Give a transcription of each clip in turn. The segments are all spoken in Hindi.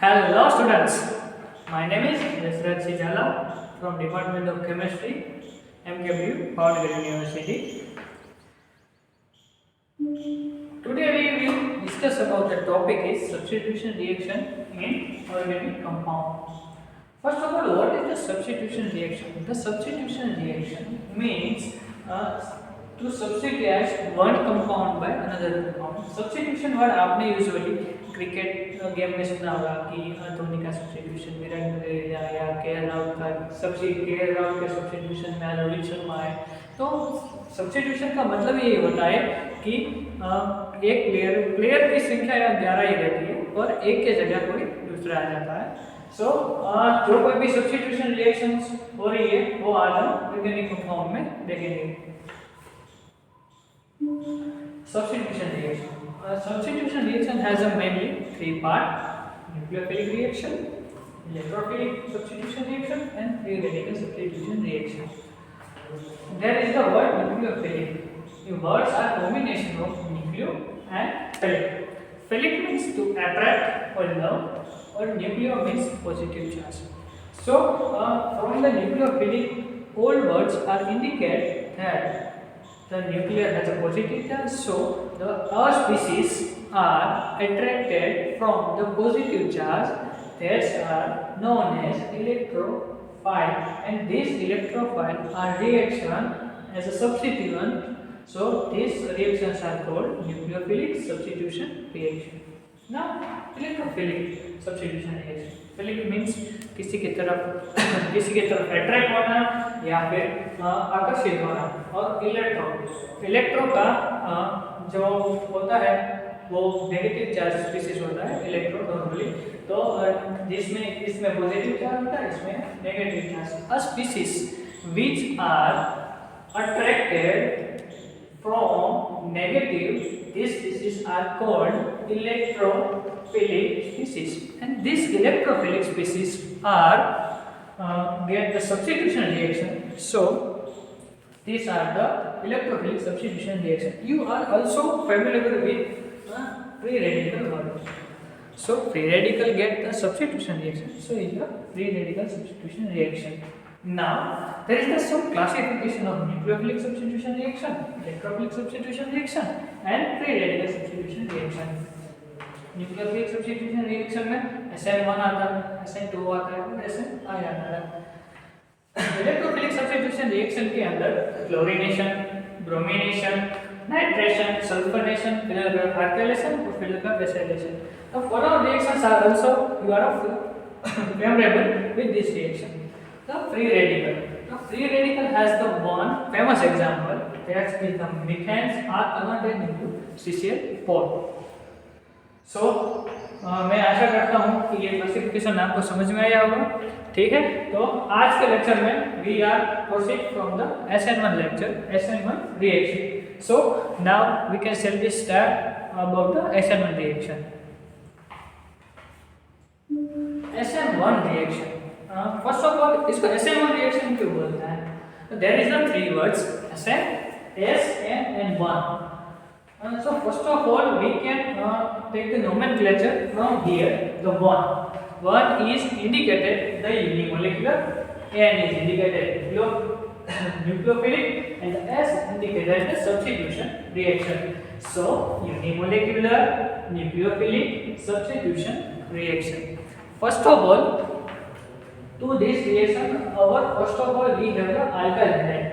Hello students, my name is Yasraj Sijala from Department of Chemistry, MKBU, Power University. Today we will discuss about the topic is substitution reaction in organic compound. First of all, what is the substitution reaction? The substitution reaction means to substitute one compound by another compound. Substitution word आपने usually क्रिकेट गेम में सुना होगा कि धोनी का सब्स्टिट्यूशन विराट कोहली या केएल राहुल के सब्स्टिट्यूशन में रोहित शर्मा है। तो सब्स्टिट्यूशन का मतलब ये होता है कि एक प्लेयर की संख्या 11 ही रहती है और एक के जगह कोई दूसरा आ जाता है। सो जो कोई भी सब्स्टिट्यूशन रिएक्शंस हो रही है वो आज हम ऑर्गेनिक कंपाउंड में देखेंगे। Substitution reaction. Substitution reaction has mainly three parts: nucleophilic reaction, electrophilic substitution reaction, and free radical substitution reaction. There is the word nucleophilic. The words are combination of nucleo and philic. Philic means to attract or love, or nucleo means positive charge. So, from the nucleophilic, all words are indicate that the nucleus has a positive charge, so our species are attracted from the positive charge that are known as electrophile, and these electrophile are reaction as a substituent. So these reactions are called nucleophilic substitution reaction. Now electrophilic substitution reaction. Philic means किसी की तरफ अट्रैक्ट होना या फिर आकर्षित होना, और इलेक्ट्रो का जो होता है वो नेगेटिव चार्ज स्पीसीज होता है इलेक्ट्रो नॉर्मली। तो जिसमें इसमें पॉजिटिव चार्ज होता है, इसमें negative charge. A species which are attracted from negative, these species are called electrophilic species, and these electrophilic species are get the substitution reaction. So these are the electrophilic substitution reaction. You are also familiar with free radical word. So free radical get the substitution reaction. So is the free radical substitution reaction. Now there is some classification of nucleophilic substitution reaction, electrophilic substitution reaction, and free radical substitution reaction. nucleophilic substitution reaction में SN1 आता है, SN2 आता है और SNI आता है। electrophilic substitution reaction के अंदर chlorination, bromination, nitration, sulphonation, alkylation और acylation. The following reactions are also you are favorable with this reaction. The free radical. The free radical has the one famous example, that is the methanes are converted into CCl4. So मैं आशा करता हूँ कि ये क्लासिफिकेशन आपको समझ में आया होगा। ठीक है, तो आज के लेक्चर में we are proceed from the SN1 lecture, SN1 reaction. So now we can shall we start about the SN1 reaction. SN1 reaction. First of all इसको SN1 रिएक्शन क्यों बोलते हैं? तो there is the three words SN, SN and 1. So first of all we can take the nomenclature from here. The 1 is indicated the unimolecular, N is indicated nucleophilic, and the S indicated the substitution reaction. So unimolecular, nucleophilic, substitution reaction. First of all, to this reaction, first of all we have the alkyl halide.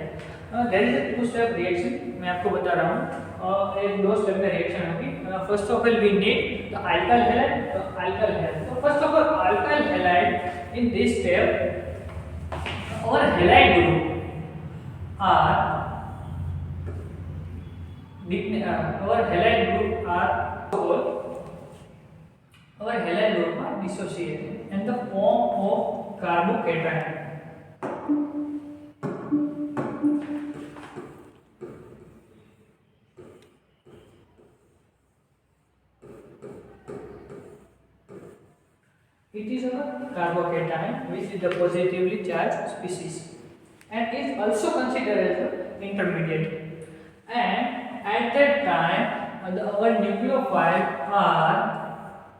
There is a two-step reaction. मैं आपको बता रहा हूँ, एक दो स्टेप में रिएक्शन होगी। First of all we need the alkyl halide. So first of all, alkyl halide in this step, our halide group are dissociated in the form of carbocation. It is a carbocation which is the positively charged species and is also considered as an intermediate. And at that time, our nucleophile are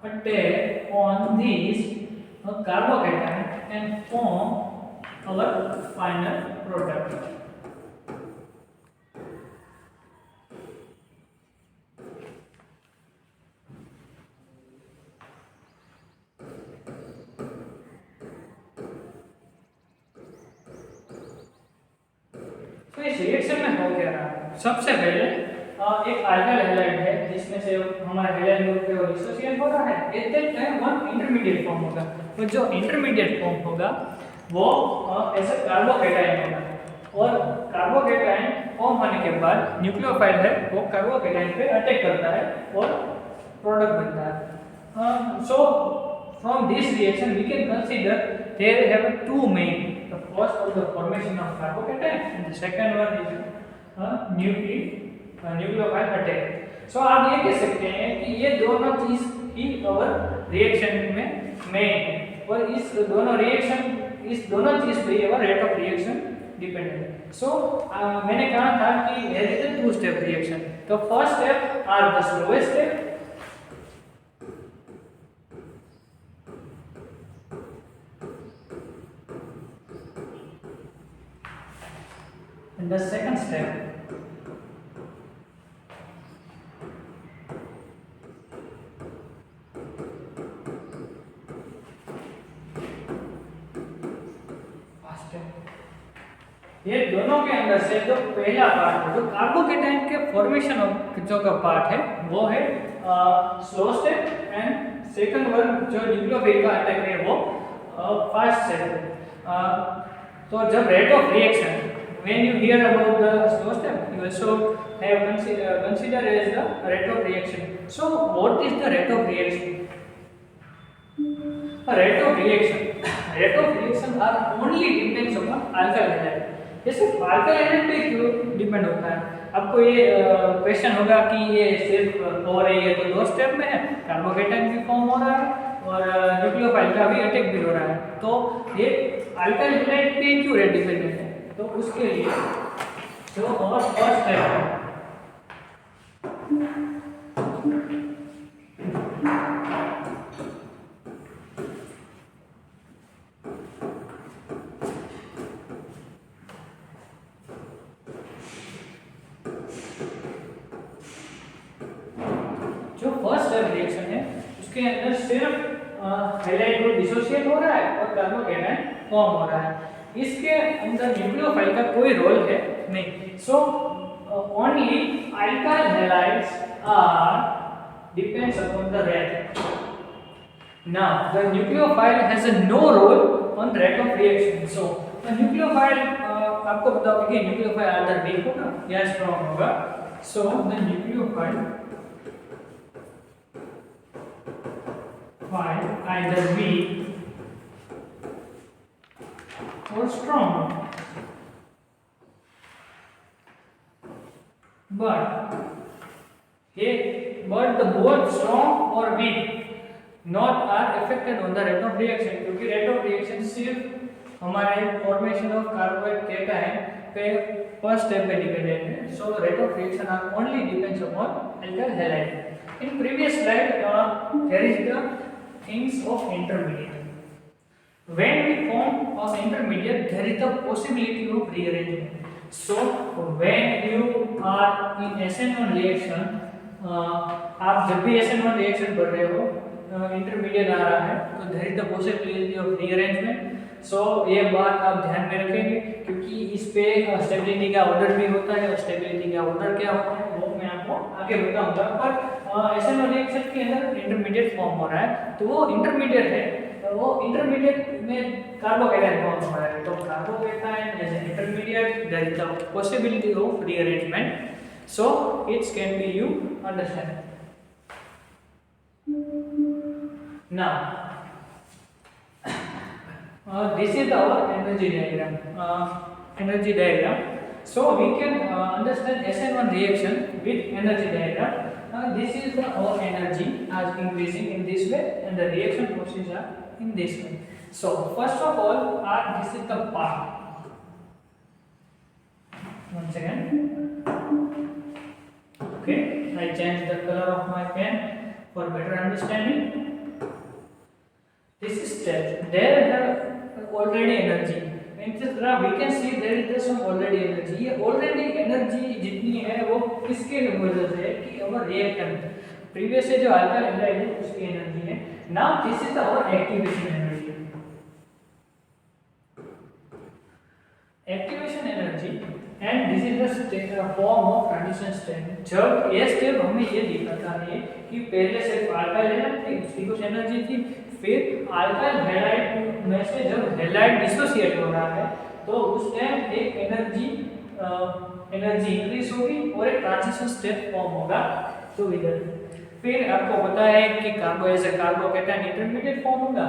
attack on these carbocation and form our final product. तो इस रिएक्शन में हो क्या रहा है? सबसे पहले एक अल्काइल हैलाइड है जिसमें से हमारा हैलाइड ग्रुप है वो डिसोसिएट हो रहा है। At that time one intermediate form होगा। तो जो इंटरमीडिएट फॉर्म होगा वो ऐसा कार्बोकेटाइन होगा और कार्बोकेटाइन फॉर्म होने के बाद न्यूक्लियोफाइल है वो कार्बोकेटाइन पे अटैक करता है और प्रोडक्ट बनता है। सो from this reaction we can consider there have two main. The first of the formation of carbocation and the second one is nucleophile attack. So आप ये कह सकते हैं कि ये दोनों चीज ही और रिएक्शन में मेन है और इस दोनों चीज पे और रेट ऑफ रिएक्शन डिपेंडेंट है। सो मैंने कहा था कि there is a two step reaction. The first step are the slowest step and the second step fast step। ये दोनों के अंदर से जो पहला पार्ट है जो कार्बोकेटाइन के फॉर्मेशन जो का पार्ट है वो है slow step and second one जो न्यूक्लियोफाइल का अटैक है वो फास्ट स्टेप है। तो जब rate of reaction when you hear about the slow step you also have consider as the rate of reaction. So what is the rate of reaction? Rate of reaction are only depends upon alkyl halide। ये सिर्फ alkyl halide पे क्यों डिपेंड होता है? आपको ये क्वेश्चन होगा कि ये सिर्फ हो रही है तो दो स्टेप में है, कार्बोकेटाइन भी फॉर्म हो रहा है और न्यूक्लियोफाइल का भी अटैक भी हो रहा है, तो ये alkyl halide पे क्यों रेट डिपेंडेंट है? तो उसके लिए जो और फर्स्ट स्टेप है जो फर्स्ट स्टेप रिएक्शन है उसके अंदर सिर्फ हैलाइड ग्रुप डिसोसिएट हो रहा है और कार्बोकेटाइन फॉर्म हो रहा है। इसके अंदर न्यूक्लियोफाइल का कोई रोल है नहीं। So only alkyl halides are depends upon the rate. Now the nucleophile has a no role on rate of reaction. So the nucleophile आपको बताओ कि न्यूक्लियोफाइल आइदर वीक होगा या स्ट्रांग होगा। सो the nucleophile either weak or strong, but the both strong or weak not are affected on the rate of reaction, क्योंकि rate of reaction सिर्फ हमारे formation of carbohydrate cation पे first step पे dependent है। So rate of reaction are only depends upon alkyl halide। In previous slide there is the things of intermediate. When we form of intermediate there is the possibility of rearrangement. So when you are in SN1 reaction आप जब भी SN1 reaction कर रहे हो इंटरमीडिएट आ रहा है तो there is the possibility of rearrangement। सो ये बात आप ध्यान में रखेंगे क्योंकि इस पे स्टेबिलिटी का ऑर्डर भी होता है और स्टेबिलिटी का ऑर्डर क्या होता है वो मैं आपको आगे बताऊंगा। पर SN1 रिएक्शन के अंदर इंटरमीडिएट फॉर्म हो रहा है तो वो इंटरमीडिएट है, तो वो इंटरमीडिएट में कार्बोकेटाइन फॉर्म हो रहा है तो carbocation as an intermediate there is the possibility of rearrangement. So it's can be you understand. Now this is our energy diagram. So we can understand SN1 reaction with energy diagram। this is our energy as increasing in this way and the reaction processes are in this way। So first of all this is the path। once again okay, I change the color of my pen for better understanding। step, there have already energy. In this graph, we can see there is some already energy. ये already energy जितनी है वो किसके वजह से है कि our reactant previous से जो alkyl halide है उसकी energy है. Now this is our activation energy. Activation energy and this is the form of transition step. जब ये स्टेप हमें ये दिखाता है कि पहले से alkyl halide थी उसकी कुछ एनर्जी थी, फिर अल्काइल हैलाइड में से जब हैलाइड डिसोसिएट हो रहा है तो उस टाइम एक एनर्जी इंक्रीज होगी और एक ट्रांजिशन स्टेप फॉर्म होगा. तो इधर फिर आपको पता है कि carbo as a carbocation intermediate form होगा.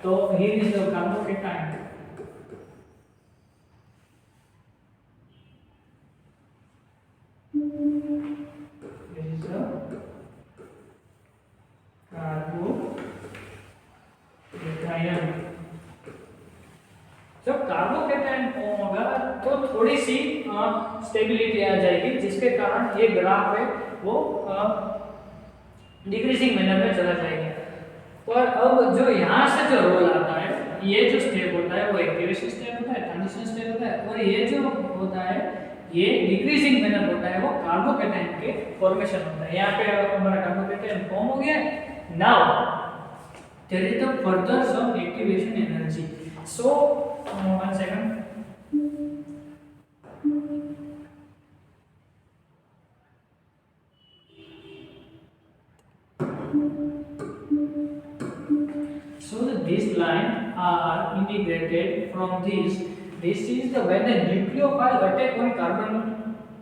तो हियर इज द कार्बोकैटायन. जब कार्बोकैटायन फॉर्म होगा तो थोड़ी सी स्टेबिलिटी आ जाएगी जिसके कारण ये ग्राफ है वो डिक्रीजिंग मैनर में चला जाएगा. और अब जो यहाँ से जो रोल आता है, ये जो स्टेप होता है वो एक्टिवेशन स्टेप होता है, ट्रांजिशन स्टेप होता है, और ये जो होता है ये डिक्रीजिंग मैनर होता है वो कार्बोकैटायन के फॉर्मेशन होता है. यहाँ पे हमारा कार्बोकैटायन फॉर्म हो गया. Now there is the further some activation energy. So 1 second. So this line are integrated from this. This is the when the nucleophile attack on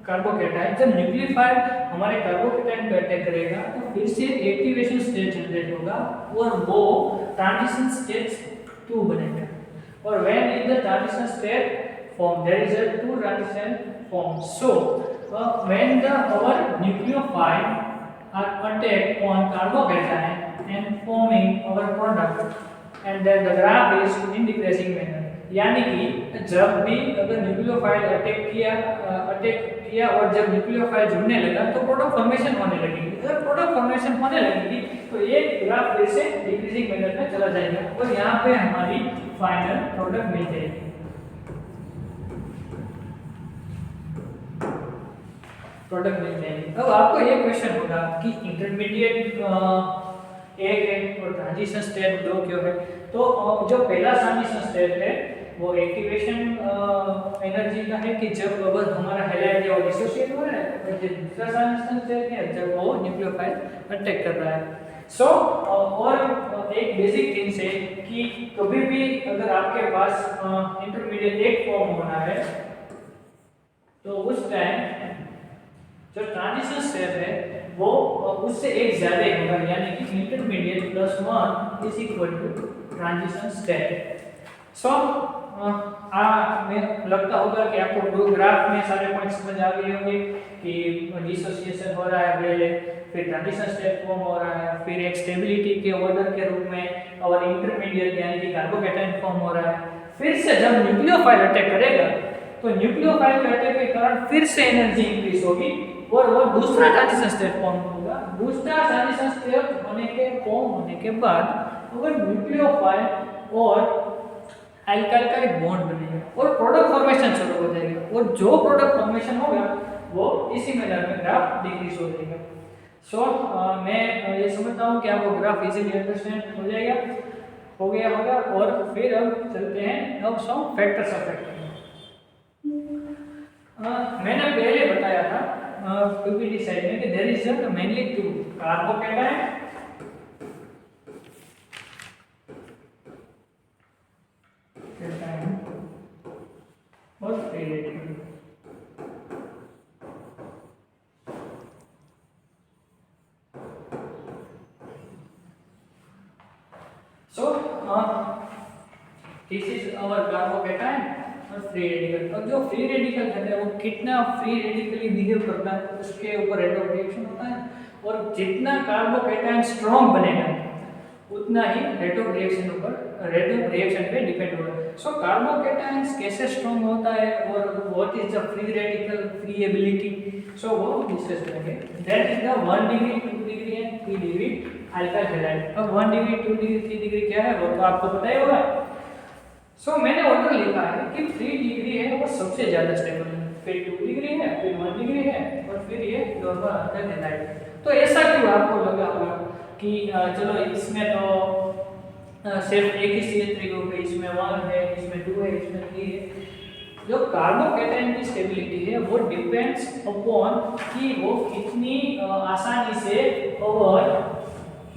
carbocation. जब न्यूक्लियोफाइल हमारे कार्बोकैटायन पे अटैक करेगा तो फिर से एक्टिवेशन स्टेट जनरेट होगा और वो ट्रांजिशन स्टेट 2 बनेगा. और when in the transition state form there is a two transition form. So when the our nucleophile are attack on carbocation and forming our product and the graph is in decreasing manner. यानी कि जब भी अगर न्यूक्लियोफाइल अटैक किया और जब न्यूक्लियोफाइल जुड़ने लगा तो प्रोडक्ट फॉर्मेशन होने लगेगी. अगर प्रोडक्ट फॉर्मेशन होने लगेगी तो ये ग्राफ फिर से डिक्रीजिंग मैनर में चला जाएगा और यहाँ पे हमारी फाइनल प्रोडक्ट मिल जाएगी. अब आपको ये क्वेश्चन होगा कि इंटरमीडिएट एक है और ट्रांजिशन स्टेप 2 क्यों है. तो जो पहला ट्रांजिशन स्टेप है वो एक्टिवेशन एनर्जी का है कि जब अगर हमारा हैलाइड जो डिसोसिएट हो रहा है, और जो दूसरा ट्रांजिशन स्टेप है जब वो न्यूक्लियोफाइल अटैक कर रहा है. सो और एक बेसिक थिंग्स है कि कभी भी अगर आपके पास इंटरमीडिएट एक फॉर्म होना है तो उस टाइम जो ट्रांजिशन स्टेप है वो उससे एक ज्यादा होगा. यानी कि intermediate plus 1 is equal to transition step. So में लगता होगा कि आपको ग्राफ में सारे पॉइंट समझ आ गए होंगे कि डिसोसिएशन हो रहा है पहले, फिर ट्रांजिशन स्टेप फॉर्म हो रहा है, फिर एक स्टेबिलिटी के ऑर्डर के रूप में और इंटरमीडिएट यानी कि कार्बोकैटायन फॉर्म हो रहा है. फिर से जब न्यूक्लियोफाइल अटैक करेगा तो न्यूक्लियोफाइल के अटैक के कारण फिर से एनर्जी इंक्रीज होगी और वो दूसरा ट्रांजिशन स्टेप फॉर्म होगा. दूसरा ट्रांजिशन स्टेप फॉर्म होने के बाद अगर न्यूक्लियोफाइल और अल्काइल का एक बॉन्ड बनेगा और प्रोडक्ट फॉर्मेशन शुरू हो जाएगा. और जो प्रोडक्ट फॉर्मेशन होगा वो इसी मैनर में ग्राफ डिक्रीज हो जाएगा. सो मैं ये समझता हूँ कि आपको ग्राफ इजीली अंडरस्टैंड हो जाएगा, हो गया होगा. और फिर अब चलते हैं अब सम फैक्टर्स ऑफ एक्टिविटी. मैंने पहले बताया था पीपीटी साइड में कि देयर इज मेनली 2 कार्बोकैटायन और free radical. So this is our carbocation और फ्री रेडिकल. अब जो फ्री रेडिकल है वो कितना फ्री रेडिकली बिहेव करता है उसके ऊपर रेट ऑफ रिएक्शन होता है. और जितना कार्बोकैटायन स्ट्रॉन्ग बनेगा उतना ही रेट ऑफ रिएक्शन पे डिपेंड होगा. सो कार्बोकैटायंस कैसे स्ट्रॉन्ग होता है और what is the free radical free ability. So वो डिस्कस करेंगे। That is the 1 degree 2 degree and 3 degree alkyl halide. अब 1 डिग्री 2 डिग्री 3 डिग्री क्या है वो तो आपको पता ही होगा। सो मैंने ऑर्डर लिखा है कि 3 डिग्री है वो सबसे ज़्यादा स्टेबल है, फिर 2 डिग्री है, फिर 1 डिग्री है और फिर ये नॉर्मल अल्काइल हैलाइड। तो ऐसा क्यों आपको लगा होगा कि चलो इसमें तो सिर्फ एक ही CH3 ग्रुप है, इसमें 1 है, इसमें 2 है, इसमें 3 है। जो कार्बोकैटायन की स्टेबिलिटी है वो डिपेंड्स अपॉन कि वो कितनी आसानी से और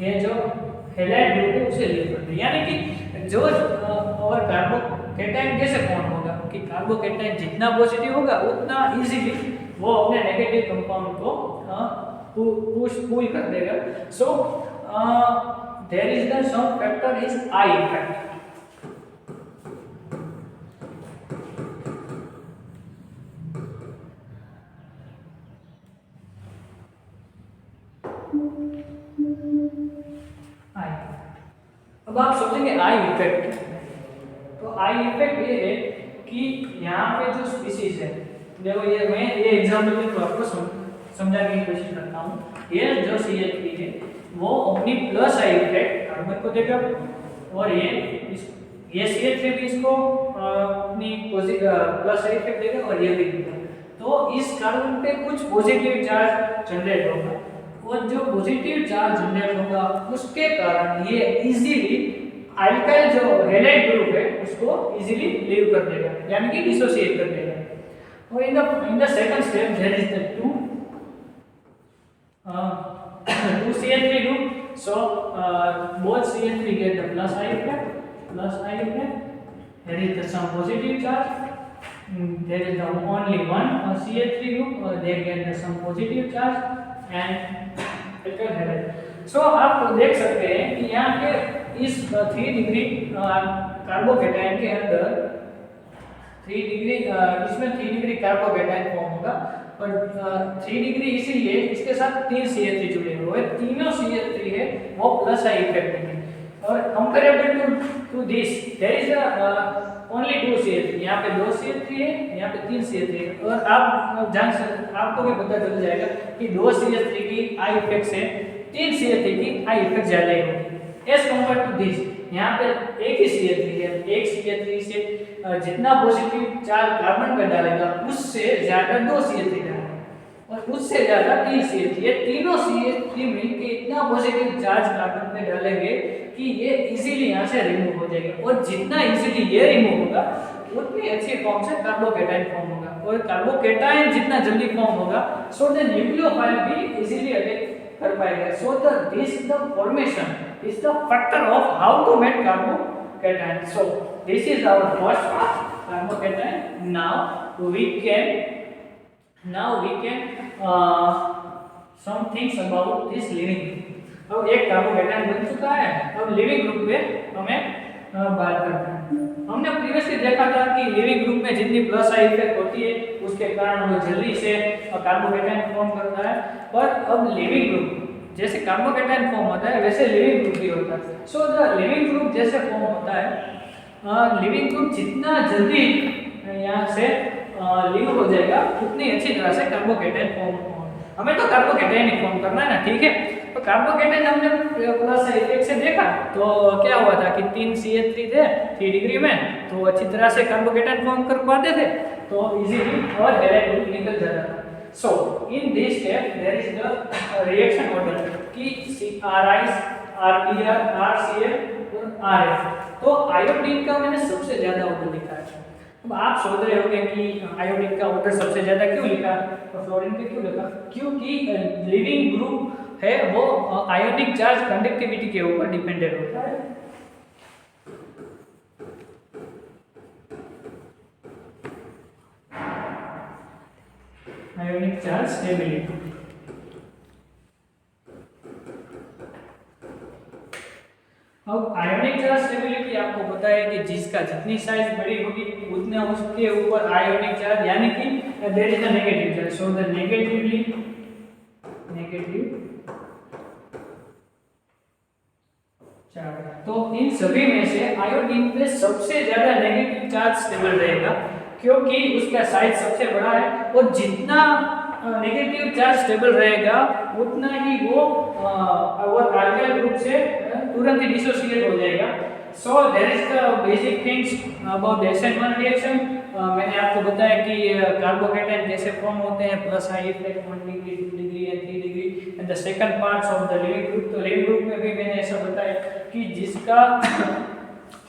ये जो हैलाइड ग्रुप है उसे लीव करते हैं। यानी कि जो और कार्बोकैटायन कैसे फॉर्म होगा कि कार्बोकैटायन जितना पॉजिटिव होगा उतना इजीली वो अपने नेगेटिव कंपाउंड को पुल कर देगा। So there is the some factor is I effect. अब आप सोचेंगे आई इफेक्ट, तो आई इफेक्ट ये है कि यहाँ पे जो स्पीसीज है, देखो ये मैं ये एग्जांपल के थ्रू आपको समझाने की कोशिश करता हूँ। ये जो CH3 है वो अपनी प्लस आई इफेक्ट कार्बन को देगा और ये CH3 भी इसको अपनी प्लस आई इफेक्ट देगा और ये भी देगा। तो इस कार्बन पे कुछ पॉजिटिव चार्ज जनरेट होगा और जो पॉजिटिव चार्ज जनरेट होगा उसके कारण ये इजीली अल्काइल जो हैलाइड ग्रुप है उसको इजीली लीव कर देगा, यानी कि डिसोसिएट कर देगा। और in the second step there is the 2 CH3 group. So both CH3 get the plus I effect. Here is the some positive charge. There is the only one CH3 group. They get the some positive charge and alkyl halide. So आप देख सकते हैं कि यहाँ पे इस 3 डिग्री कार्बोकैटायन के अंदर 3 डिग्री इसमें 3 डिग्री कार्बोकैटायन फॉर्म होगा और 3 डिग्री इसीलिए इसके साथ 3 CH3 जुड़े हुए हैं। तीनों CH3 है वो प्लस आई इफेक्ट देंगे और comparable to this there is only 2 CH3। यहाँ पे 2 CH3 है, यहाँ पे 3 CH3 है और आप जान सकते आपको भी पता चल जाएगा कि 2 CH3 की आई इफेक्ट से 3 CH3 की आई इफेक्ट ज्यादा होगी एज कंपेयर टू दिस। यहाँ पे एक ही CH3 है, एक CH3 से जितना पॉजिटिव चार्ज कार्बन पे डालेगा उससे ज्यादा 2 CH3 डालेगा और उससे ज्यादा 3 CH3। ये तीनों CH3 मिलकर इतना पॉजिटिव चार्ज कार्बन पे डालेंगे कि ये इजीली यहाँ से रिमूव हो जाएगा और जितना इजीली ये रिमूव होगा उतनी अच्छी फॉर्म से कार्बोकैटायन फॉर्म होगा और कार्बोकैटायन जितना जल्दी फॉर्म होगा सो द न्यूक्लियोफाइल भी इजीली अटैक कर पाएगा। So this the formation is the factor of how to make carbocation. So this is our first part, carbocation. Now we can some things about this living group. अब एक कार्बोकेटायन बन चुका है, अब लिविंग ग्रुप पे हमें बात करना है। हमने प्रीवियसली देखा था कि लिविंग ग्रुप में जितनी प्लस आई इफेक्ट होती है उसके कारण वो जल्दी से कार्बोकेटायन फॉर्म करता है, पर अब लिविंग ग्रुप जैसे कार्बोकैटायन फॉर्म होता है वैसे लिविंग ग्रुप भी होता है। सो द लिविंग ग्रुप जैसे फॉर्म होता है, लिविंग ग्रुप जितना जल्दी यहाँ से लीव हो जाएगा उतनी अच्छी तरह से कार्बोकैटायन फॉर्म होगा। हमें तो कार्बोकैटायन ही फॉर्म करना है ना, ठीक है। तो कार्बोकैटायन हमने प्लस इफेक्ट से देखा तो क्या हुआ था कि 3 CH3 थे 3 डिग्री में, तो अच्छी तरह से कार्बोकैटायन फॉर्म कर पाते थे तो इजीली और हैलाइड ग्रुप निकल जाता था। So in this step there is the reaction order कि RI, RPR, RCl और RF। तो आयोडीन का मैंने सबसे ज्यादा ऑर्डर लिखा है। अब आप सोच रहे होंगे कि आयोडीन का ऑर्डर सबसे ज्यादा क्यों लिखा और फ्लोरीन का क्यों लिखा? क्योंकि लिविंग ग्रुप है वो आयोनिक चार्ज कंडक्टिविटी के ऊपर डिपेंडेंट होता है। Ionic charge stability. अब आयोनिक चार्ज स्टेबिलिटी आपको पता है कि जिसका जितनी साइज बड़ी होगी उतने उसके ऊपर आयोनिक चार्ज यानी कि there is the negative charge. So the negative charge. तो इन सभी में से आयोडीन पे सबसे ज्यादा नेगेटिव चार्ज स्टेबल रहेगा क्योंकि उसका साइज सबसे बड़ा है और जितना नेगेटिव चार्ज स्टेबल रहेगा उतना ही वो और अल्काइल ग्रुप से तुरंत ही डिसोसिएट हो जाएगा। So there is the basic things about SN1 reaction. मैंने आपको बताया कि कार्बोकेटाइन कैसे फॉर्म होते हैं, plus I effect 1 degree 2 degree and 3 degree and the second parts of the leaving group. तो लिविंग ग्रुप में भी मैंने ऐसा बताया कि जिसका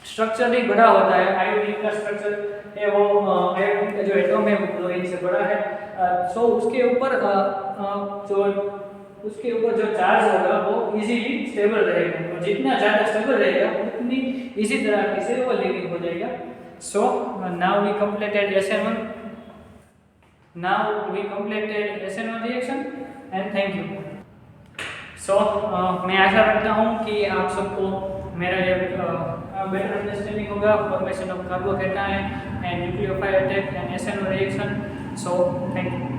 स्ट्रक्चर ही बड़ा होता है, आयोडीन का स्ट्रक्चर है वो आयोडीन का जो एटम है वो क्लोरीन से बड़ा है। सो उसके ऊपर जो चार्ज होगा वो इजीली स्टेबल रहेगा और जितना ज़्यादा स्टेबल रहेगा उतनी इसी तरह से वो लिविंग हो जाएगा। So now we completed SN1 reaction and thank you। So मैं आशा रखता हूँ कि आप सबको मेरा ये बेटर अंडरस्टैंडिंग होगा formation of carbocation and nucleophile attack and SN1 reaction. So thank you.